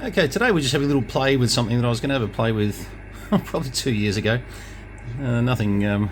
Okay, today we're just having a little play with something that I was going to have a play with probably 2 years ago. Nothing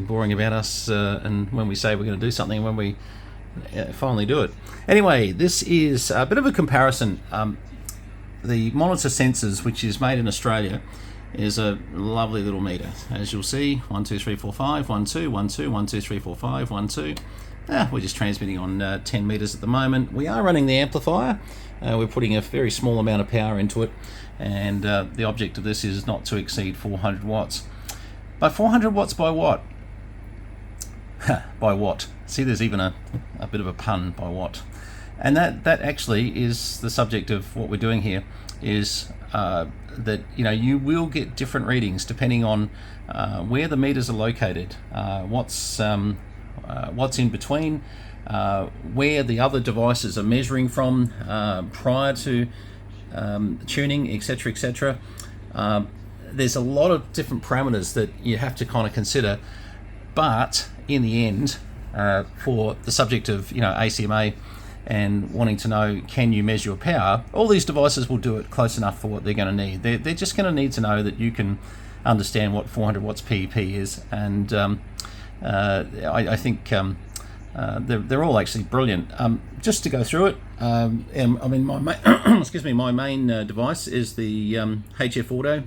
boring about us, and when we say we're going to do something, when we finally do it. Anyway, this is a bit of a comparison. The Monitor Sensors, which is made in Australia, is a lovely little meter. As you'll see, 1, 2, 3, 4, 5, 1, 2, 1, 2, 1, 2, 3, 4, 5, 1, 2. We're just transmitting on 10 meters at the moment. We are running the amplifier. We're putting a very small amount of power into it, and the object of this is not to exceed 400 watts. But 400 watts by what? By what? See, there's even a bit of a pun, by what. And that actually is the subject of what we're doing here, is that you will get different readings depending on where the meters are located, what's in between, where the other devices are measuring from prior to tuning, etc., etc. There's a lot of different parameters that you have to kind of consider, but in the end, for the subject of ACMA and wanting to know, can you measure your power, all these devices will do it close enough for what they're going to need. They're just going to need to know that you can understand what 400 watts PEP is, and I think they're all actually brilliant. Just to go through it, I mean, my main device is the HF Auto,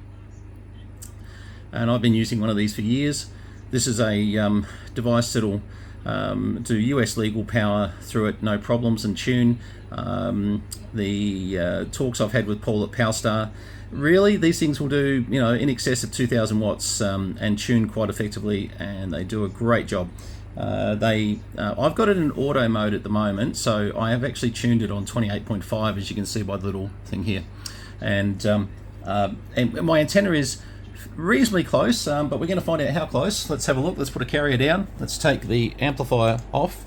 and I've been using one of these for years. This is a device that'll do US legal power through it, no problems, and tune. The talks I've had with Paul at PowerStar, really these things will do in excess of 2,000 watts and tune quite effectively, and they do a great job. I've got it in auto mode at the moment, so I have actually tuned it on 28.5, as you can see by the little thing here, and my antenna is reasonably close, but we're going to find out how close. Let's have a look. Let's put a carrier down. Let's take the amplifier off.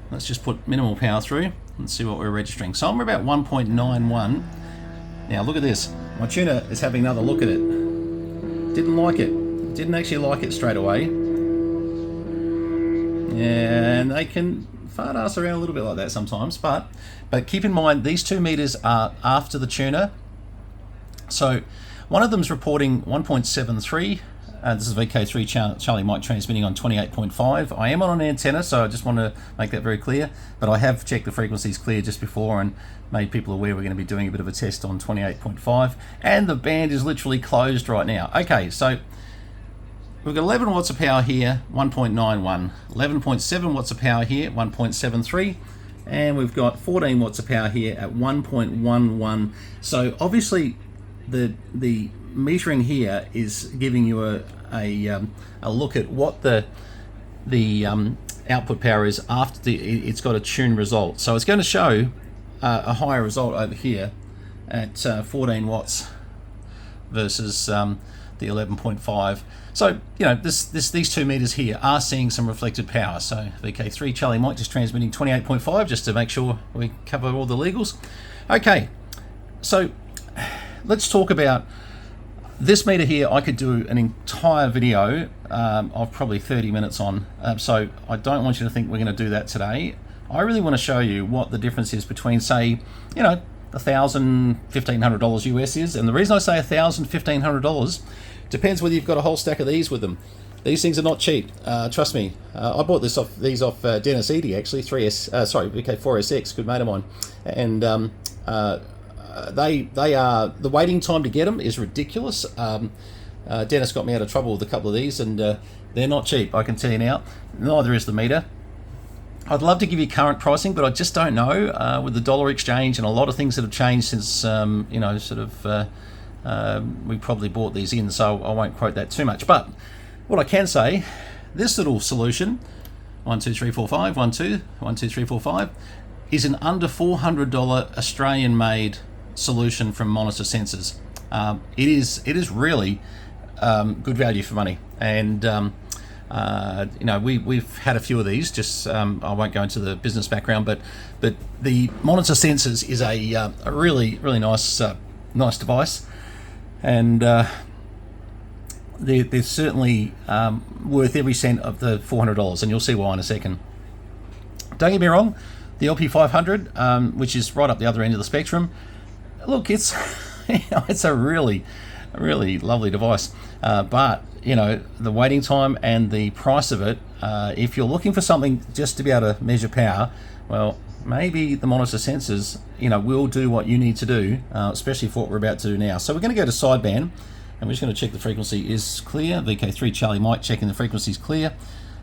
Let's just put minimal power through and see what we're registering. So I'm about 1.91. Now look at this. My tuner is having another look at it. Didn't like it. Didn't actually like it straight away. And they can fart ass around a little bit like that sometimes, but keep in mind these 2 meters are after the tuner. So one of them's reporting 1.73. This is VK3 Charlie Mike transmitting on 28.5. I am on an antenna, so I just want to make that very clear. But I have checked the frequencies clear just before and made people aware we're going to be doing a bit of a test on 28.5. And the band is literally closed right now. Okay, so we've got 11 watts of power here, 1.91. 11.7 watts of power here, 1.73. And we've got 14 watts of power here at 1.11. So obviously the metering here is giving you a look at what the output power is after it's got a tune result. So it's going to show a higher result over here at 14 watts versus the 11.5. So these 2 meters here are seeing some reflected power. So VK3 Charlie Mike just transmitting 28.5 just to make sure we cover all the legals. Okay, so let's talk about this meter here. I could do an entire video of probably 30 minutes on, so I don't want you to think we're going to do that today. I really want to show you what the difference is between, say, $1,000, $1,500 US is, and the reason I say $1,000, $1,500 depends whether you've got a whole stack of these with them. These things are not cheap, trust me. I bought these off Dennis Eady, actually, VK4SX, good mate of mine, and they are, the waiting time to get them is ridiculous. Dennis got me out of trouble with a couple of these, and they're not cheap, I can tell you now. Neither is the meter. I'd love to give you current pricing, but I just don't know with the dollar exchange and a lot of things that have changed since we probably bought these in, so I won't quote that too much. But what I can say, this little solution, 1, 2, 3, 4, 5, 1, 2, 1, 2, 3, 4, 5, is an under $400 Australian made solution from Monitor Sensors. It is really good value for money, and we've had a few of these. Just I won't go into the business background, but the Monitor Sensors is a really nice device, and they're certainly worth every cent of the $400, and you'll see why in a second. Don't get me wrong, the LP500, which is right up the other end of the spectrum, look, it's it's a really lovely device, but the waiting time and the price of it, if you're looking for something just to be able to measure power, well, maybe the monitor sensors will do what you need to do, especially for what we're about to do now. So we're going to go to sideband, and we're just going to check the frequency is clear. VK3 Charlie Mike checking the frequency is clear.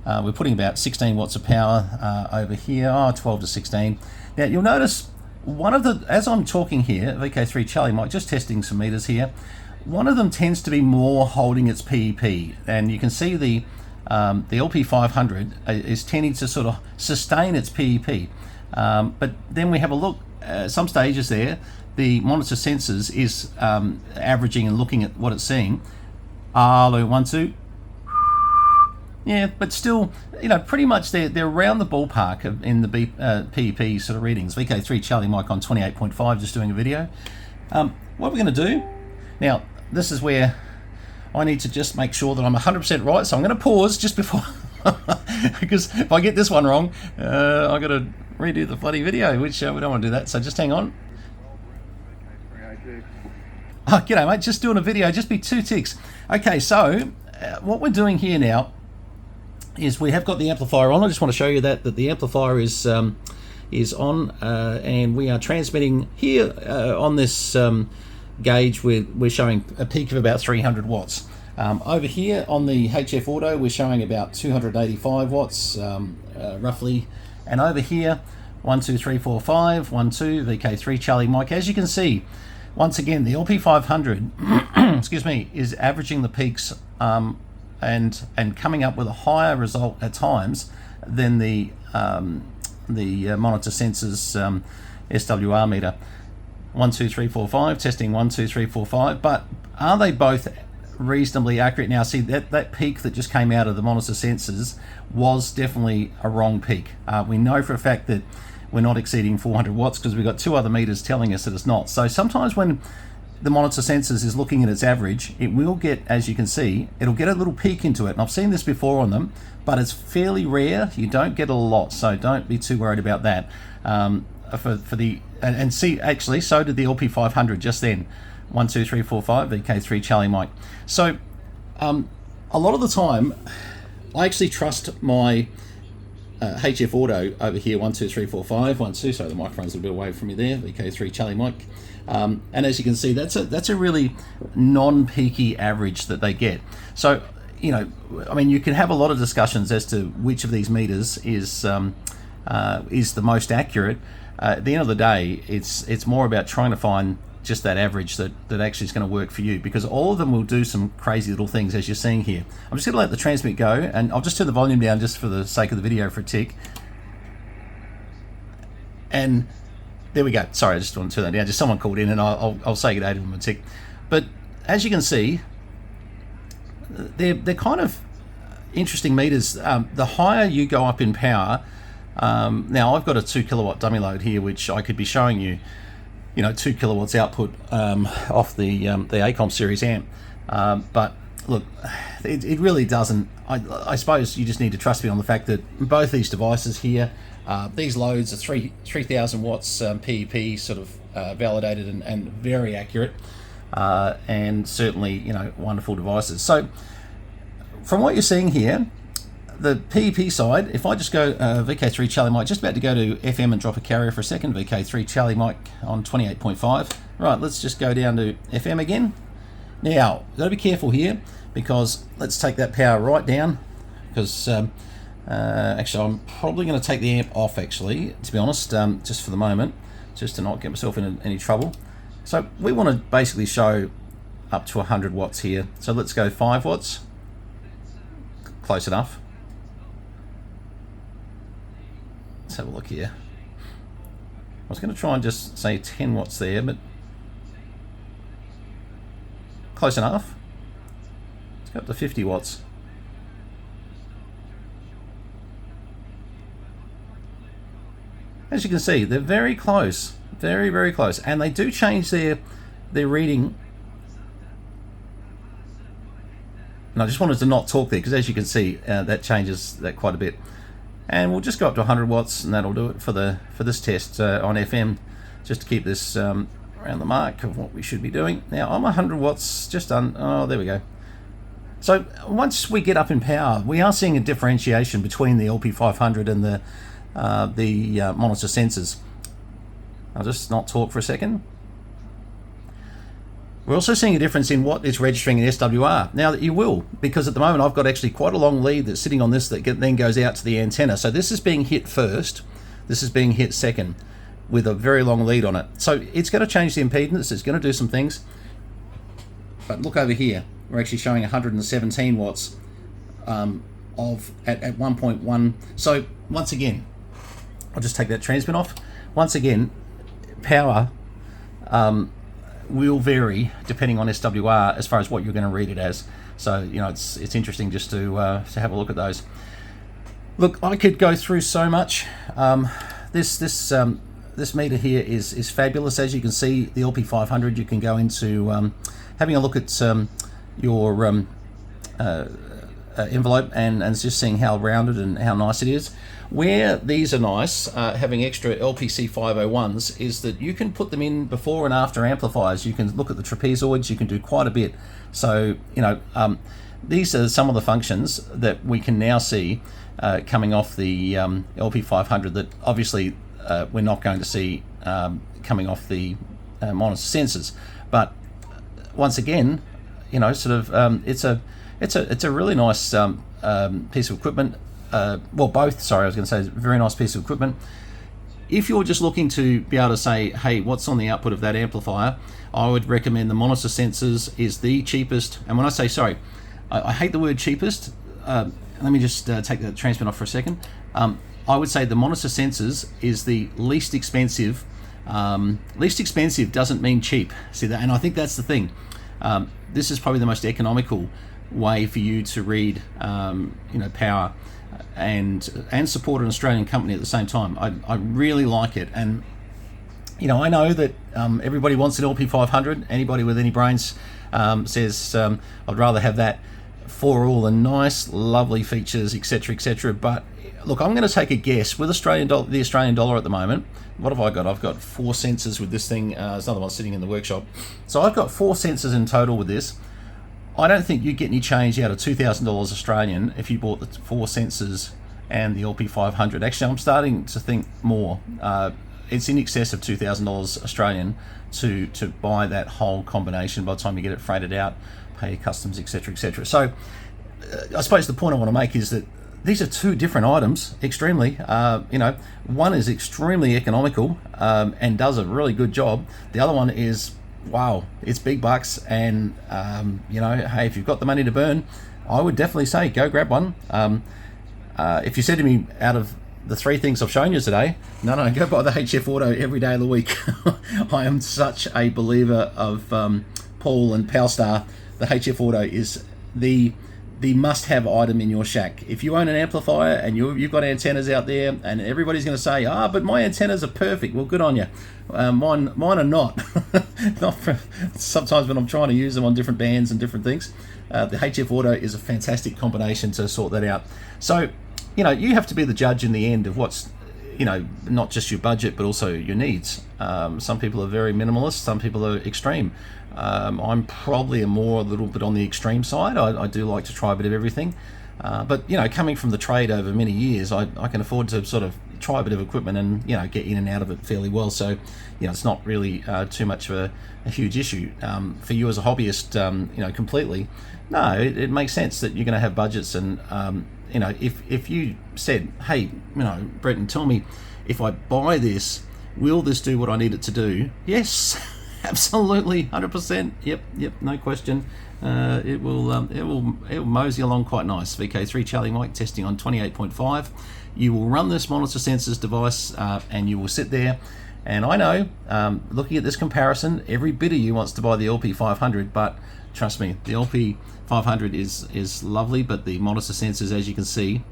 We're putting about 16 watts of power over here, 12 to 16. Now you'll notice as I'm talking here, VK3 Charlie Mike, just testing some meters here, one of them tends to be more holding its PEP, and you can see the LP500 is tending to sort of sustain its PEP. But then we have a look at some stages there, the monitor sensors is averaging and looking at what it's seeing. Hello, 1, 2. Yeah, but still, pretty much they're around the ballpark in the PEP sort of readings. VK3 Charlie Mike on 28.5, just doing a video. What we're going to do now, this is where I need to just make sure that I'm 100% right. So I'm going to pause just before, because if I get this one wrong, I've got to redo the bloody video, which we don't want to do that. So just hang on. Oh, g'day mate, just doing a video, just be 2 ticks. Okay, so what we're doing here now is we have got the amplifier on. I just want to show you that the amplifier is on, and we are transmitting here on this gauge. We're showing a peak of about 300 watts. Over here on the HF Auto, we're showing about 285 watts roughly, and over here 1, 2, 3, 4, 5, 1, 2, VK3 Charlie Mike. As you can see, once again, the LP500 excuse me, is averaging the peaks and coming up with a higher result at times than the monitor sensors SWR meter. 1, 2, 3, 4, 5, testing 1, 2, 3, 4, 5. But are they both reasonably accurate? Now, see that peak that just came out of the monitor sensors was definitely a wrong peak. We know for a fact that we're not exceeding 400 watts because we've got 2 other meters telling us that it's not. So sometimes when the monitor sensors is looking at its average, it will get, as you can see, it'll get a little peak into it. And I've seen this before on them, but it's fairly rare. You don't get a lot, so don't be too worried about that. And see, actually, so did the LP500 just then. 1, 2, 3, 4, 5, VK3 Charlie Mike. So a lot of the time, I actually trust my HF Auto over here, 1, 2, 3, 4, 5, 1, 2. Sorry, the microphone's a bit away from me there. VK3 Charlie Mike. And as you can see, that's a really non-peaky average that they get. So I mean, you can have a lot of discussions as to which of these meters is the most accurate. At the end of the day, it's more about trying to find just that average that actually is going to work for you, because all of them will do some crazy little things, as you're seeing here. I'm just going to let the transmit go, and I'll just turn the volume down just for the sake of the video for a tick. And there we go. Sorry, I just want to turn that down. Just someone called in, and I'll say good day to them in a tick. But as you can see, they're kind of interesting meters. The higher you go up in power, now I've got a 2 kilowatt dummy load here, which I could be showing you, 2 kilowatts output off the ACOM series amp. But look, it really doesn't. I suppose you just need to trust me on the fact that both these devices here, these loads are 3,000 watts PEP, sort of validated and very accurate, and certainly wonderful devices. So from what you're seeing here, the PEP side, if I just go VK3 Charlie Mike, just about to go to FM and drop a carrier for a second, VK3 Charlie Mike on 28.5. Right, let's just go down to FM again. Now, you've got to be careful here, because let's take that power right down, because actually I'm probably going to take the amp off, actually, to be honest, just for the moment, just to not get myself in any trouble. So we want to basically show up to 100 watts here. So let's go 5 watts. Close enough. Let's have a look here. I was going to try and just say 10 watts there, but close enough. Let's go up to 50 watts. As you can see, they're very close, very, very close, and they do change their reading. And I just wanted to not talk there, because as you can see, that changes that quite a bit. And we'll just go up to 100 watts, and that'll do it for this test on FM, just to keep this around the mark of what we should be doing. Now I'm 100 watts, just on. Oh, there we go. So once we get up in power, we are seeing a differentiation between the LP500 and the monitor sensors. I'll just not talk for a second. We're also seeing a difference in what it's registering in SWR. Now that you will, because at the moment I've got actually quite a long lead that's sitting on this that then goes out to the antenna. So this is being hit first, this is being hit second, with a very long lead on it. So it's going to change the impedance, it's going to do some things. But look over here, we're actually showing 117 watts at 1.1. So once again, I'll just take that transmit off. Once again, power will vary depending on SWR as far as what you're going to read it as. So it's interesting just to have a look at those. Look, I could go through so much. This meter here is fabulous. As you can see, the LP500, you can go into having a look at your envelope and just seeing how rounded and how nice it is. Where these are nice, having extra LPC501s, is that you can put them in before and after amplifiers. You can look at the trapezoids, you can do quite a bit. So these are some of the functions that we can now see coming off the LP500 that obviously we're not going to see coming off the monitor sensors. But once again, it's a really nice piece of equipment. Well, both, sorry, I was going to say, a very nice piece of equipment. If you're just looking to be able to say, hey, what's on the output of that amplifier, I would recommend the monitor sensors is the cheapest. And when I say, sorry, I hate the word cheapest. Let me just take the transmit off for a second. I would say the monitor sensors is the least expensive. Least expensive doesn't mean cheap. See that? And I think that's the thing. This is probably the most economical way for you to read, power and support an Australian company at the same time. I really like it, and I know that everybody wants an LP500. Anybody with any brains says I'd rather have that for all the nice, lovely features, etc., etc. But look, I'm going to take a guess with the Australian dollar at the moment. What have I got? I've got 4 sensors with this thing. There's another one sitting in the workshop. So I've got 4 sensors in total with this. I don't think you'd get any change out of $2,000 Australian if you bought the 4 sensors and the LP500. Actually, I'm starting to think more. It's in excess of $2,000 Australian to buy that whole combination by the time you get it freighted out, pay customs, etc., etc. So I suppose the point I want to make is that these are 2 different items, extremely. One is extremely economical and does a really good job. The other one is, wow, it's big bucks, and hey, if you've got the money to burn, I would definitely say go grab one. If you said to me, out of the 3 things I've shown you today, no, go buy the HF Auto every day of the week. I am such a believer of Paul and Powstar. The HF Auto is the must-have item in your shack. If you own an amplifier and you've got antennas out there, and everybody's going to say, but my antennas are perfect. Well, good on you. Mine are not. Sometimes when I'm trying to use them on different bands and different things, the HF Auto is a fantastic combination to sort that out. So, you have to be the judge in the end of what's, not just your budget, but also your needs. Some people are very minimalist, some people are extreme. I'm probably a little bit on the extreme side. I do like to try a bit of everything. But, coming from the trade over many years, I can afford to sort of try a bit of equipment and, get in and out of it fairly well. So, it's not really too much of a huge issue. For you as a hobbyist, completely, no, it makes sense that you're going to have budgets. And, if you said, hey, Brenton, tell me, if I buy this, will this do what I need it to do? Yes. Absolutely, 100%. Yep, no question. It will mosey along quite nice. VK3 Charlie Mike testing on 28.5. You will run this monitor sensors device and you will sit there. And I know, looking at this comparison, every bit of you wants to buy the LP500, but trust me, the LP500 is lovely, but the monitor sensors, as you can see,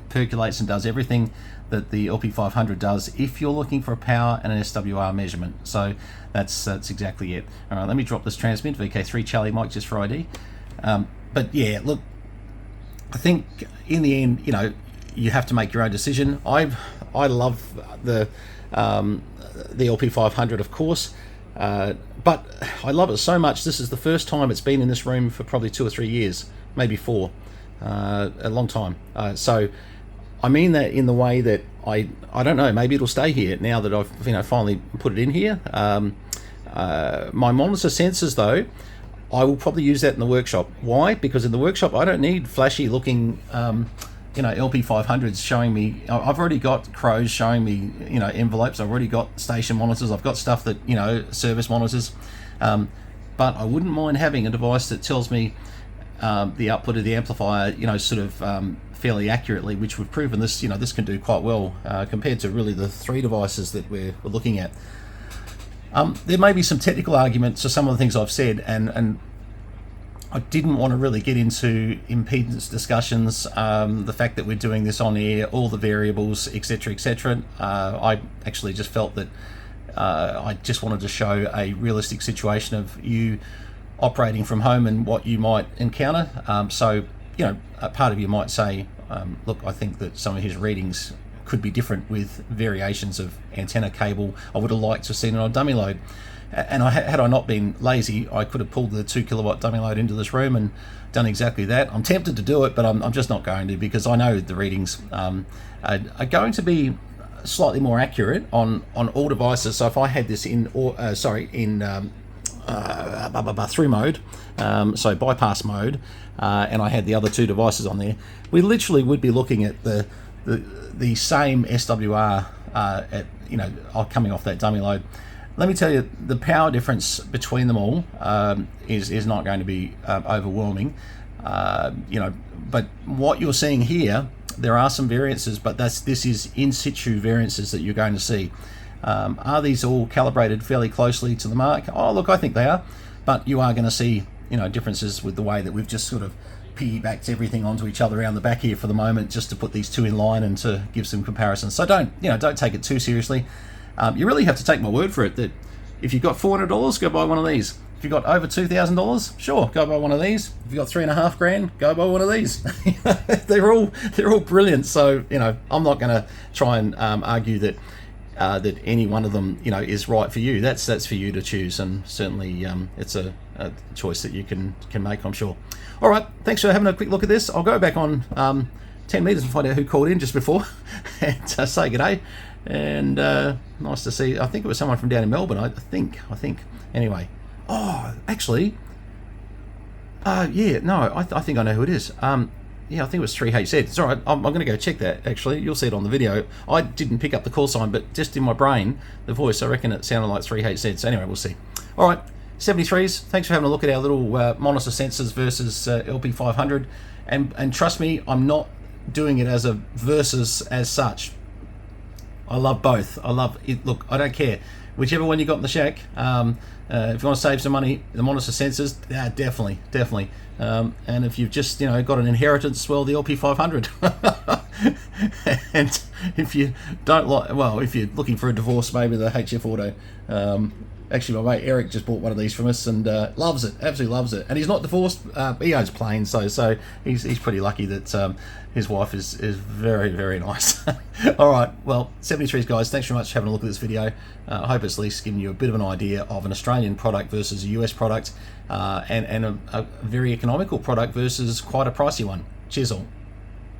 percolates and does everything that the LP500 does if you're looking for a power and an SWR measurement. So that's exactly it. All right, let me drop this transmit, VK3 Charlie Mike, just for ID. But yeah, look, I think in the end, you have to make your own decision. I love the LP500, of course. But I love it so much. This is the first time it's been in this room for probably 2 or 3 years, maybe 4, a long time. So I mean that in the way that I don't know, maybe it'll stay here now that I've finally put it in here. My monitor sensors though, I will probably use that in the workshop. Why? Because in the workshop I don't need flashy looking LP500s showing me. I've already got crows showing me envelopes. I've already got station monitors. I've got stuff that service monitors, but I wouldn't mind having a device that tells me the output of the amplifier fairly accurately, which we've proven this this can do quite well compared to really the 3 devices that we're looking at. There may be some technical arguments to some of the things I've said, and I didn't want to really get into impedance discussions, the fact that we're doing this on air, all the variables, etc., etc. I actually just felt that I just wanted to show a realistic situation of you operating from home and what you might encounter. So, a part of you might say, look, I think that some of his readings could be different with variations of antenna cable. I would have liked to have seen it on dummy load. And had I not been lazy, I could have pulled the 2 kilowatt dummy load into this room and done exactly that. I'm tempted to do it, but I'm just not going to, because I know the readings are going to be slightly more accurate on all devices. So if I had this in through mode, so bypass mode, and I had the other 2 devices on there, we literally would be looking at the same SWR coming off that dummy load. Let me tell you, the power difference between them all is not going to be overwhelming. But what you're seeing here, there are some variances, but this is in situ variances that you're going to see. Are these all calibrated fairly closely to the mark? Oh, look, I think they are. But you are going to see, differences with the way that we've just sort of piggybacked everything onto each other around the back here for the moment, just to put these 2 in line and to give some comparisons. So don't take it too seriously. You really have to take my word for it that if you've got $400, go buy one of these. If you've got over $2,000, sure, go buy one of these. If you've got $3.5 grand, go buy one of these. they're all brilliant. So I'm not going to try and argue that any one of them is right for you. That's for you to choose, and certainly it's a choice that you can make, I'm sure. All right, thanks for having a quick look at this. I'll go back on 10 meters and find out who called in just before and say g'day. And nice to see. I think it was someone from down in Melbourne. I think. Anyway. Oh, actually. Yeah. No. I think I know who it is. Yeah. I think it was 3HZ. It's all right. I'm going to go check that. Actually, you'll see it on the video. I didn't pick up the call sign, but just in my brain, the voice, I reckon it sounded like 3HZ. So anyway, we'll see. All right. 73s. Thanks for having a look at our little monitor sensors versus LP500. And trust me, I'm not doing it as a versus as such. I love both. I love it. Look, I don't care whichever one you got in the shack. If you want to save some money, the monitor sensors, yeah, definitely. And if you've just got an inheritance, well, the LP500. And if you don't if you're looking for a divorce, maybe the HF Auto. Actually, my mate Eric just bought one of these from us and loves it, absolutely loves it. And he's not divorced; he owns planes, so he's pretty lucky that his wife is very, very nice. All right, well, 73s guys, thanks very much for having a look at this video. I hope it's at least given you a bit of an idea of an Australian product versus a US product, and a very economical product versus quite a pricey one. Cheers all.